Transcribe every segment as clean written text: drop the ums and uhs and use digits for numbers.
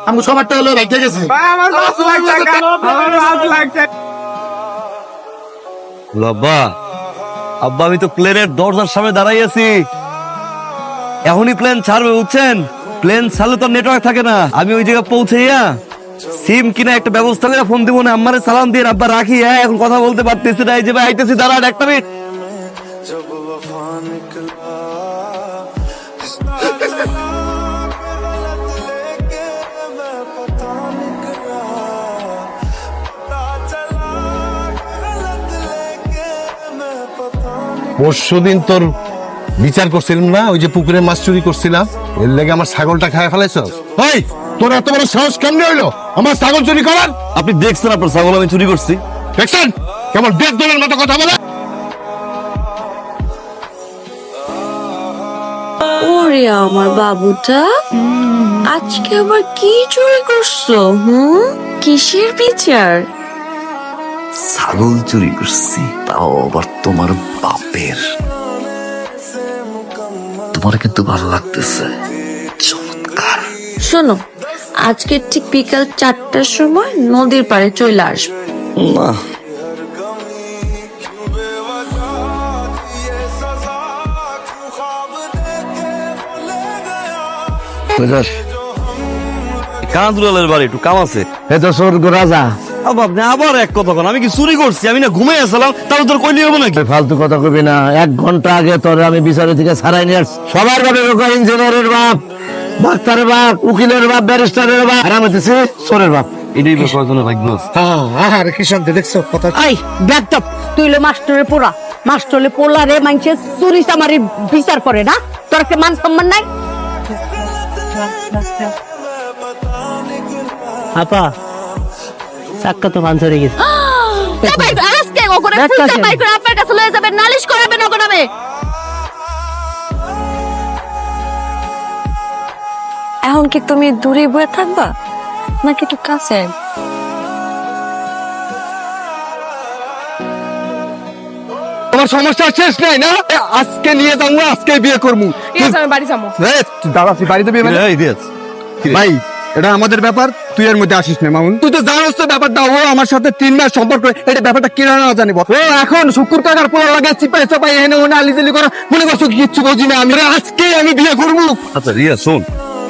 আমি সবারটা হলো রেখে গেছি। আব্বা আব্বা আমি তো প্লেনের দরজার সামনে দাঁড়াই আছি, এখনই প্লেন ছাড়বে বুঝছেন। প্লেন ছাড়লে তো নেটওয়ার্ক থাকে না। আমি ওই জায়গায় পৌঁছাইয়া সিম কিনা একটা ব্যবস্থা করে ফোন দিব না, আম্মারে সালাম দিয়ে আব্বা রাখি। হ্যাঁ এখন কথা বলতে পারতেছি না, এই যে ভাই আইতেছি, দাঁড়ান একটা মিনিট। পরশুদিন তোর বিচার করছিলাম না, ওই যে পুকুরে মাছ চুরি করছিলাম, এর লেগে আমার ছাগলটা খায় ফেলাইছ। ওই তোর এত বড় সাহস কেমনে হইলো আমার ছাগল চুরি করার? আপনি দেখছেন আপনার ছাগল আমি চুরি করছি? দেখছেন কেমন বেদনের মতো কথা বলে। ওরে আমার বাবুটা আজকে আবার কি চুরি করছো? কিসের বিচার? ছাগল চুরি করছি, তাও আবার তোমার বাপের। তোমার কিন্তু ভালো লাগতেছে, চমৎকার। শোনো, আজকে ঠিক বিকাল 4টার সময় নদীর পাড়ে চলে আসবে। না কাঁদুলালের বাড়ি একটু কাম আছে। রাজা আপনি আবার এক কথা বলেন, আমি কি চুরি করছি? আমি না ঘুমিয়ে আসলাম, তাহলে তোর কইলি হবো নাকি? ফালতু কথা কবি না। 1 ঘন্টা আগে তোর আমি বিচারের থেকে ছাড়াই নিয়ে আসছি। সবার বাপে ইঞ্জিনিয়ারের বাপ, ডাক্তারের বাপ, উকিলের বাপ, ব্যারিস্টারের বাপ, আর আমি দিছি চোরের বাপ। এটাই কয়েকজনের ভাগ্য। আর কি শান্তি দেখছো কথা। আই ব্যাকআপ, তুই হলো মাস্টারের পোড়া। মাস্টারের পোলা রে মাইনছে চুরি চামারি বিচার করে না, তোর একটা মান সম্মান নাই। আপা চাক্কা তো পাঞ্চার হয়ে গেছে। আজকে ওখানে ফুলটা বাই করে আপনার কাছে লয়ে যাবেন, নালিশ করাবেন ওখানে নামে। এখন কি তুমি দূরে বয়ে থাকবা নাকি একটু কাছে? তোমার সমস্যা শেষ নাই না? আজকে নিয়ে যাবো, আজকে বিয়ে করবো। বাড়ি যাবো। দাঁড়াচ্ছি বাড়িতে বিয়ে মানে? এই দিয়েছ। ভাই এটা আমাদের ব্যাপার, তুই এর মধ্যে আসিস না মামুন। তুই তো জানোস তো ব্যাপারটা, ও আমার সাথে 3 মাস সম্পর্ক, এটা ব্যাপারটা কিনা না জানি। ও এখন শুকুর কাকার পোলা লাগা চিপাই চাপাই এনে ওনে আলিজালি করা মনে করছো কিচ্ছু বুঝি না। আমি আজকে আমি বিয়ে করবো। আচ্ছা রিয়া শোন,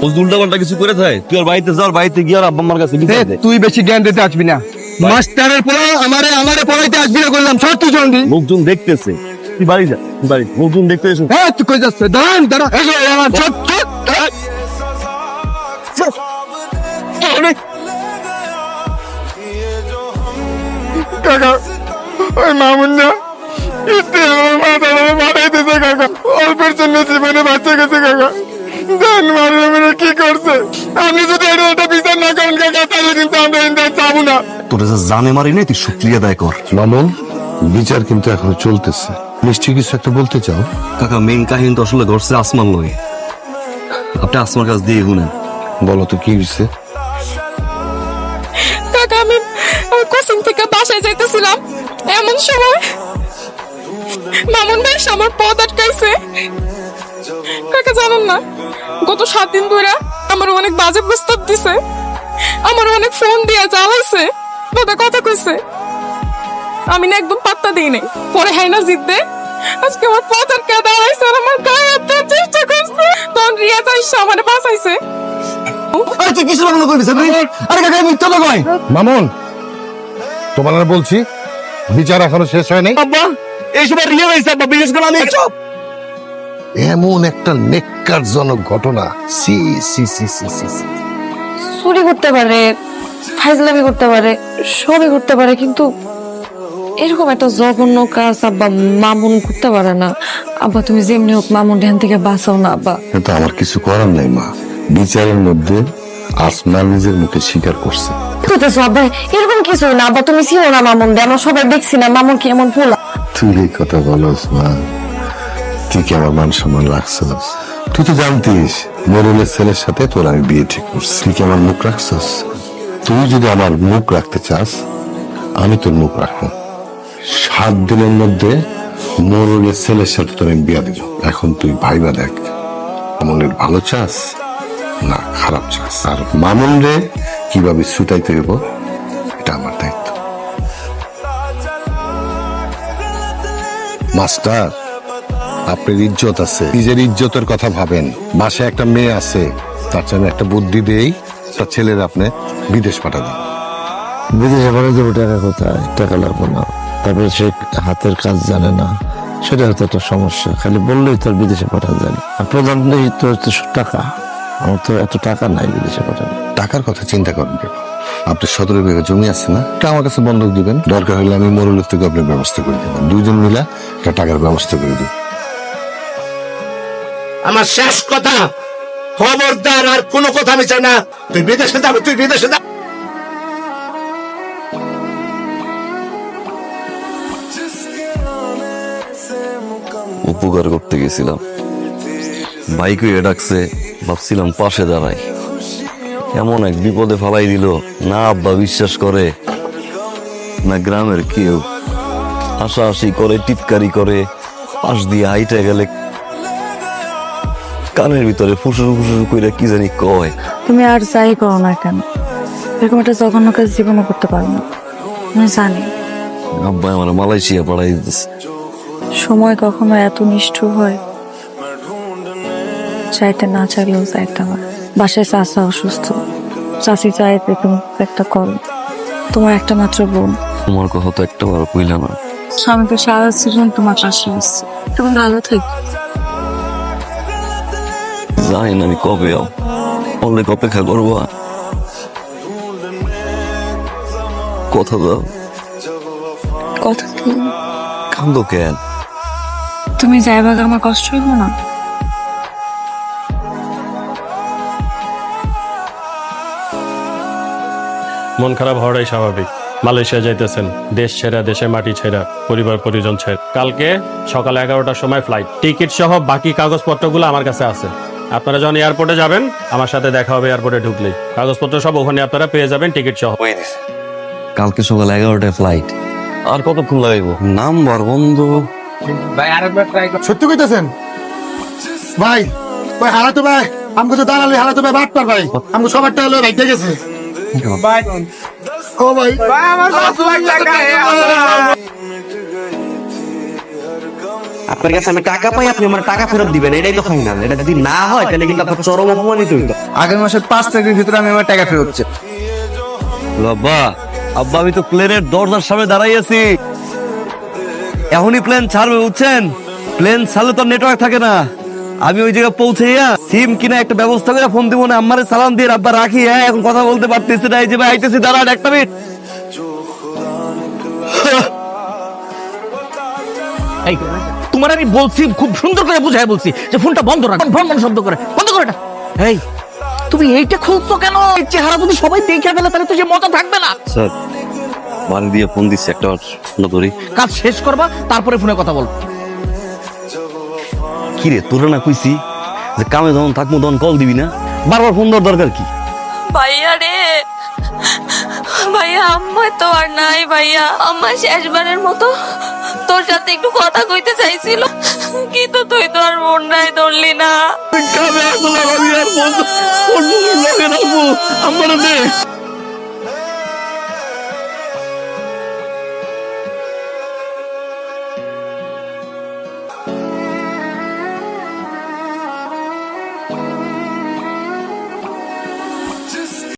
ও উল্টা পাল্টা কিছু করে থাকে, তুই আর বাড়িতে যাও, বাড়িতে গিয়ে আর আব্বা আম্মার কাছে বিচার দে। তুই বেশি জ্ঞান দিতে আসবি না। মাস্টারের পোলা আমারে পড়াইতে আসবি না করলাম। সর তুই জলদি। লোকজন দেখতেছে, তুই বাড়ি যা, বাড়ি লোকজন দেখতে এসো। হ্যাঁ তুই কই যাচ্ছে? দাঁড়ান দাঁড়া, আমার ছোট কাকা, ওই মামুন না মারাইতেছে কাকা। অল্পের জন্য জীবনে বাঁচে গেছে কাকা। জান মারে কি করছে? আপনি যদি এটা বিচার না করেন কাকা, তাহলে কিন্তু আমরা ইন্ডিয়া যাবো না। তোর যা জানে মারি নাই, তুই শুক্রিয়া আদায় কর। মামুন, বিচার কিন্তু এখনো চলতেছে। নিশ্চয়ই কিছু একটা বলতে চাও? কাকা মেইন কাহিনী তো আসলে ঘটছে আসমান লই। আপনি আসমার কাছ দিয়ে শুনেন। বলো তো কি হয়েছে? কাকা আমি কোচিং থেকে বাসায় যাইতেছিলাম, এমন সময় মামুন ভাই আমার পথ আটকাইছে। কাকা জানেন না, গত 7 দিন ধরে আমার অনেক বাজে প্রস্তাব দিছে, আমার অনেক ফোন দিয়া জ্বালাইছে, কথা কইছে। আমি না একদম পাত্তা দিই নাই। পরে হাই না জিততে আজকে আমার পথ আটকা দাঁড়াইছে, আর আমার গায়ে হাত দেওয়ার চেষ্টা করছে। তখন রিয়া চাইছে আমার বাঁচাইছে। মামুন তোমার বলছি বিচার এখনো শেষ হয় নাই। আব্বা এই সময় রিয়া হয়েছে, আব্বা বিশেষ করে আমি এমন একটা নেক্কারজনক ঘটনা। সি সি সি সি সি সি। চুরি করতে পারে, ফাইজলামি করতে পারে, সবই করতে পারে, কিন্তু এরকম একটা জঘন্য কাজ আব্বা মামুন করতে পারে না। আব্বা তুমি যেমনি হোক মামুন ধ্যান থেকে বাঁচাও না আব্বা। কিন্তু আমার কিছু করার নাই মা। বিচারের মধ্যে আসমা নিজের মুখে স্বীকার করছে। করতেছো আব্বা? এরকম কিছু না আব্বা, তুমি ছিল না মামুন দে, আমরা সবাই দেখছি না মামুন কি এমন পোলা। তুই এই কথা বলস মা? তুই কি আমার মান সম্মান রাখছস? তুই তো জানতিস মরুলের ছেলের সাথে তোর আমি বিয়ে ঠিক করছি। তুই কি আমার মুখ রাখছস? তুই যদি আমার মুখ রাখতে চাস, আমি তোর মুখ রাখবো। 7 দিনের মধ্যে মরুলের ছেলের সাথে তোর আমি বিয়ে দিব। এখন তুই ভাইবা দেখ, মনের ভালো চাস না, খারাপ চান্স। আর মামুন রে কিভাবে ছুটাইতে হইব এটা আমার দায়িত্ব। মাস্টার, আপনার ইজ্জত আছে, নিজের ইজ্জতের কথা ভাবেন। বাসায় একটা মেয়ে আছে, তার জন্য একটা বুদ্ধি দেই, তার ছেলের আপনি বিদেশ পাঠাবেন। বিদেশে পাঠিয়ে দেবো, টাকা কোথায়? টাকা লাগবে না। তারপরে সে হাতের কাজ জানে না, সেটা হয়তো একটা সমস্যা। খালি বললেই তো আর বিদেশে পাঠানো যায় না। আর প্রধান নেই তো হচ্ছে টাকা। আমার তো এত টাকা নাই বিদেশে পাঠানো। টাকার কথা চিন্তা করেন কেন? আপনার 17 বিঘা জমি আছে না, এটা আমার কাছে বন্ধক দিবেন। দরকার হলে আমি মরুলের থেকে আপনার ব্যবস্থা করে দেবেন। দুইজন মিলে একটা টাকার ব্যবস্থা করে দেবেন। আমার শেষ কথা, খবরদার আর কোনো কথা আমি চাই না। তুই বিদেশে যাবে, তুই বিদেশে যা। উপকার করতে গেছিলাম, বাইক হয়ে ডাকছে, ভাবছিলাম পাশে দাঁড়াই। এমন এক বিপদে ফালাই দিল, না আব্বা বিশ্বাস করে না গ্রামের কেউ। হাসাহাসি করে, টিটকারি করে, পাশ দিয়ে হাইটে গেলে কানের ভিতরে ফুসুর ফুসুর করে কি জানি কয়। তুমি আর যাই করো না কেন, এরকম একটা জঘন্য কাজ জীবনও করতে পারো না। আমি জানি আব্বা আমার মালয়েশিয়া পাঠাই দিতেছে। সময় কখনো এত নিষ্ঠুর হয়, চাইতে না চাইলেও চাইতে হয়। বাসায় চাচা অসুস্থ, চাচি চাইতে তুমি একটা কল, তোমার একটা মাত্র বোন। তোমার কথা তো একটা বার কইলা না। আমি তো সারা জীবন তোমার পাশে আসছি, তুমি ভালো থাকো। জানি না আমি কবে অনেক অপেক্ষা করবো। কথা দাও। কথা কি? কান্দো কেন? তুমি যাইবা আমার কষ্ট হইব না? মন খারাপ হওয়াটাই স্বাভাবিক। মালয়েশিয়া যাইতেছেন, দেশ ছেড়া, দেশের মাটি ছেড়া, পরিবার পরিজন ছেড়ে। কালকে সকাল 11টার সময় ফ্লাইট, টিকিট সহ বাকি কাগজপত্রগুলো আমার কাছে আছে। আপনারা যখন এয়ারপোর্টে যাবেন, আমার সাথে দেখা হবে এয়ারপোর্টে ঢুকলেই। কাগজপত্র সব ওখানে আপনারা পেয়ে যাবেন, টিকিট সহ। কালকে সকাল 11টায় ফ্লাইট। আর কতক্ষণ লাগাইবো? নাম্বার বন্ধ। সত্যি কইতেছেন ভাই? ভাই হারাতো ভাই, আমাকে তো দাঁড়ালে হারাতো ভাই, বাট পার ভাই, আমাকে সবার টাকা লয়ে ভাইতে গেছে ভাই। ও ভাই, আমার 10 লাখ টাকা। আপনার কাছে আমি টাকা পাই, আপনি আমার টাকা ফেরত দিবেন, এটাই তো ফাইনাল। এটা যদি না হয় তাহলে কিন্তু আপনার চরম অপমানিত হইতো। আগামী মাসের 5 তারিখের ভিতরে আমি আমার টাকা ফেরত চাই। আব্বা, আব্বা আমি তো প্লেনের দরজার সামনে দাঁড়াই আছি। এখনই প্লেন ছাড়বে, বুঝছেন? প্লেন ছাড়লে তো নেটওয়ার্ক থাকে না। আমি ওই জায়গায় পৌঁছাইয়া সিম কিনা একটা ব্যবস্থা করে ফোন দিব না, আম্মারে সালাম দিয়ে আব্বা রাখি। হ্যাঁ, এখন কথা বলতে পারতেছি না। এই যে ভাই আইতেছি, দাঁড়ান একটা মিনিট। এই তোমার আমি বলছি, খুব সুন্দর করে বুঝাই বলছি যে ফোনটা বন্ধ রাখ, ফোন বন্ধ শব্দ করে বন্ধ করে এটা। এই তুমি এইটা খুলছো কেন? এই চেহারা যদি সবাই দেখে ফেলে তাহলে তো সে মজা থাকবে না। স্যার, বাড়ি দিয়ে ফোন দিচ্ছে, একটা ফোনটা ধরি। কাজ শেষ করবা, তারপরে ফোনে কথা বল। কি রে, তোরা না কইছি যে কামে যখন থাকবো তখন কল দিবি না? বারবার ফোন দেওয়ার দরকার কি? ভাইয়া রে, ভাইয়া আম্মা তো আর নাই। ভাইয়া আম্মা শেষবারের মতো তোর সাথে একটু কথা কইতে চাইছিল, কিন্তু তুই তো আর মন নাই ধরলি না। কামে আসলে আমি আর ফোন রাখবো, আমার